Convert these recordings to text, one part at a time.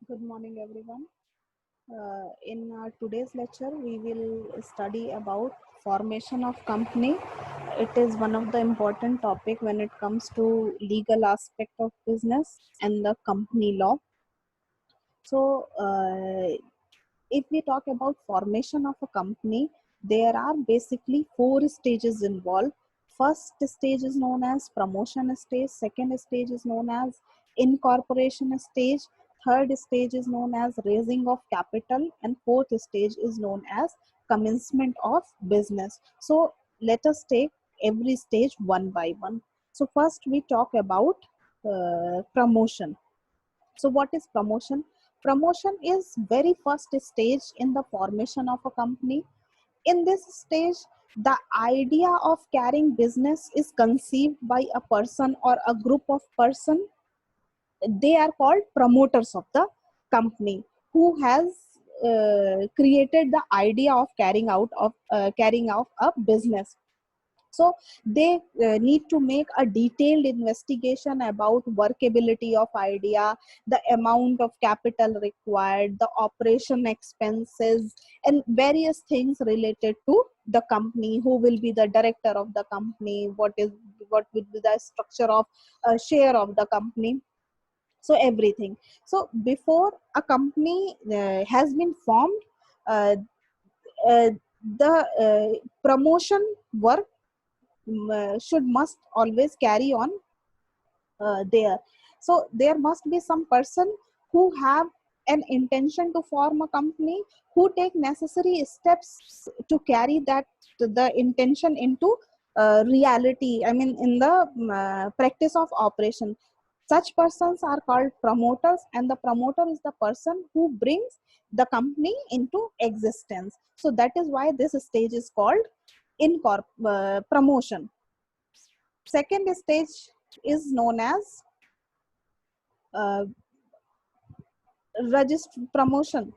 Good morning, everyone. In our today's lecture, we will study about formation of company. It is one of the important topic when it comes to legal aspect of business and the company law. So, if we talk about formation of a company, there are basically four stages involved. First stage is known as promotion stage, second stage is known as incorporation stage, third stage is known as raising of capital, and fourth stage is known as commencement of business. So let us take every stage one by one. So first we talk about promotion. So what is promotion? Promotion is very first stage in the formation of a company. In this stage, the idea of carrying business is conceived by a person or a group of person. They are called promoters of the company, who has created the idea of carrying out a business. So they need to make a detailed investigation about workability of idea, the amount of capital required, the operation expenses, and various things related to the company. Who will be the director of the company? What will be the structure of share of the company? So everything. So before a company has been formed, uh, uh, the promotion work should must always carry on there. So there must be some person who have an intention to form a company, who take necessary steps to carry that the intention into reality, I mean in the practice of operation. Such persons are called promoters, and the promoter is the person who brings the company into existence. So that is why this stage is called promotion. Second stage is known as uh, promotion.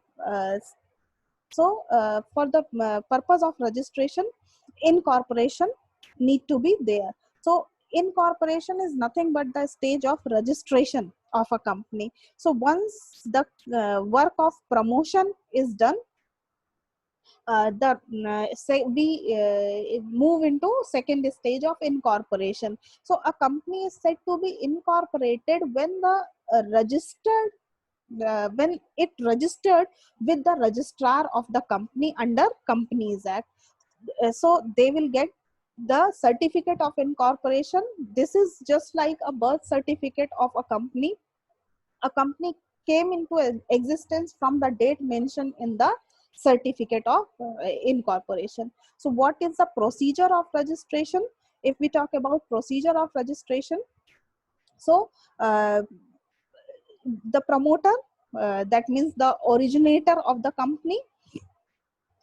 For the purpose of registration, incorporation need to be there. So incorporation is nothing but the stage of registration of a company. So once the work of promotion is done, the say we move into second stage of incorporation. So a company is said to be incorporated when the registered when it registered with the registrar of the company under Companies Act. So they will get the certificate of incorporation. This is just like a birth certificate of a company. A company came into existence from the date mentioned in the certificate of incorporation. So what is the procedure of registration? If we talk about procedure of registration, so the promoter, that means the originator of the company,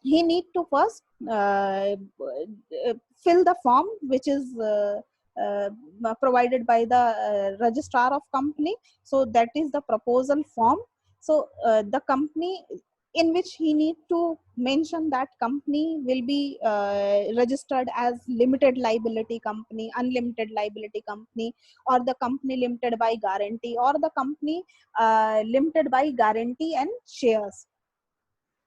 he need to first fill the form which is uh, provided by the registrar of company. So that is the proposal form. So the company in which he need to mention that company will be registered as limited liability company, unlimited liability company, or the company limited by guarantee, or the company limited by guarantee and shares.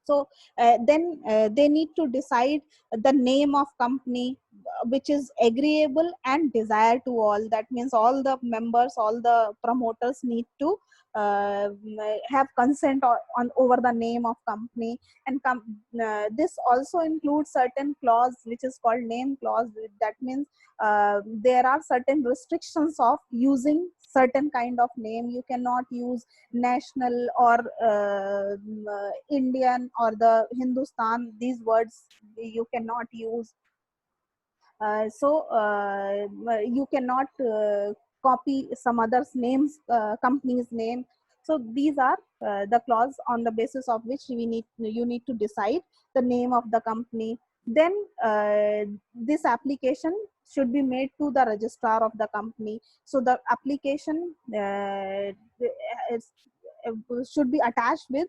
So then they need to decide the name of company which is agreeable and desired to all. That means all the members, all the promoters need to have consent on over the name of company. And this also includes certain clause which is called name clause. That means there are certain restrictions of using certain kind of name. You cannot use national or Indian or the Hindustan. These words you cannot use. You cannot copy some others names, company's name. So these are the clause on the basis of which you need to decide the name of the company. Then this application should be made to the registrar of the company. So the application should be attached with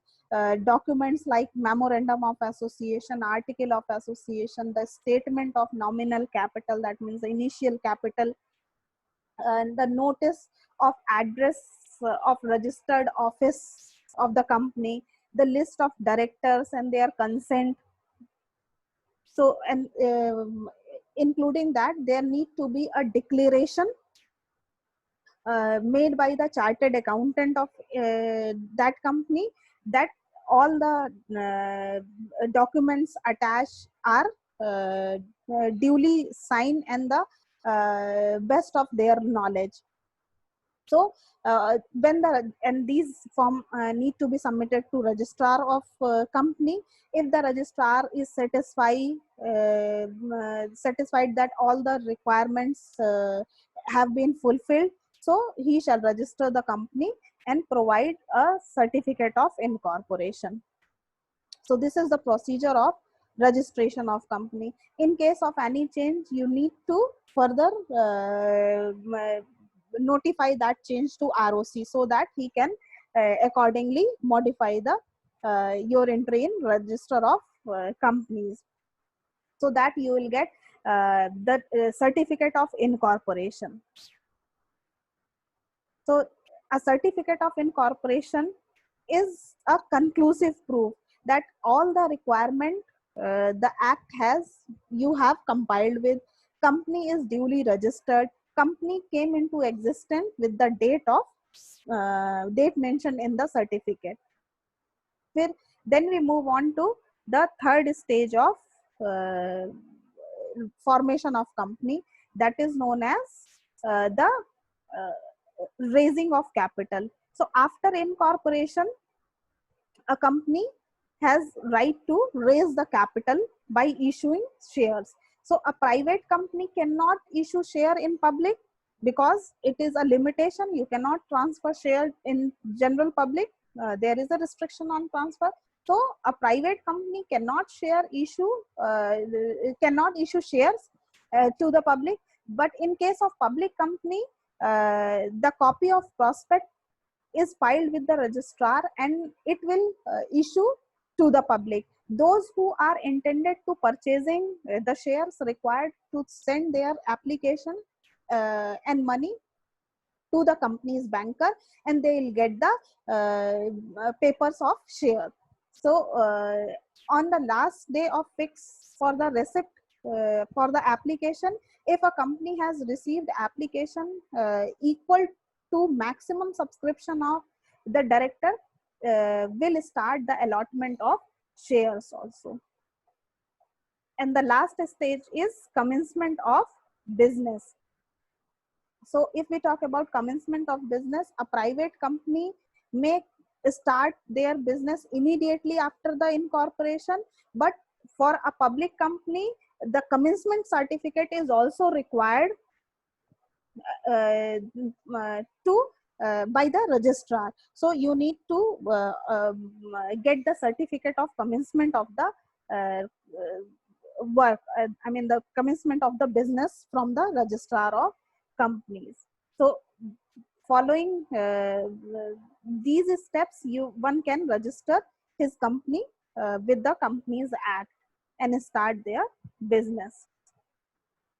documents like memorandum of association, article of association, the statement of nominal capital, that means the initial capital, and the notice of address of registered office, of the company, the list of directors and their consent. So, and including that, there need to be a declaration made by the chartered accountant of that company, that all the documents attached are duly signed and the best of their knowledge. So when the, and these form need to be submitted to registrar of company. If the registrar is satisfied that all the requirements have been fulfilled, so he shall register the company and provide a certificate of incorporation. So this is the procedure of registration of company. In case of any change, you need to further notify that change to ROC, so that he can accordingly modify the your entry in register of companies, so that you will get the certificate of incorporation. So a certificate of incorporation is a conclusive proof that all the requirement the act has, you have compiled with. Company is duly registered, company came into existence with the date of date mentioned in the certificate. Then we move on to the third stage of uh, formation of company, that is known as the raising of capital. So after incorporation, a company has right to raise the capital by issuing shares. So a private company cannot issue share in public, because it is a limitation. You cannot transfer share in general public. There is a restriction on transfer. So a private company cannot issue shares to the public. But in case of public company, the copy of prospect is filed with the registrar and it will issue to the public. Those who are intended to purchasing the shares required to send their application and money to the company's banker, and they will get the papers of share. So on the last day of fix for the receipt for the application, if a company has received application equal to maximum subscription of the director, will start the allotment of shares also. And the last stage is commencement of business. So if we talk about commencement of business, a private company may start their business immediately after the incorporation, but for a public company, the commencement certificate is also required to by the registrar. So you need to get the certificate of commencement of the work, I mean the commencement of the business from the registrar of companies. So following these steps, one can register his company with the Companies Act and start their business.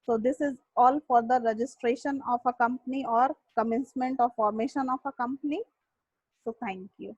So this is all for the registration of a company or commencement or formation of a company. So thank you.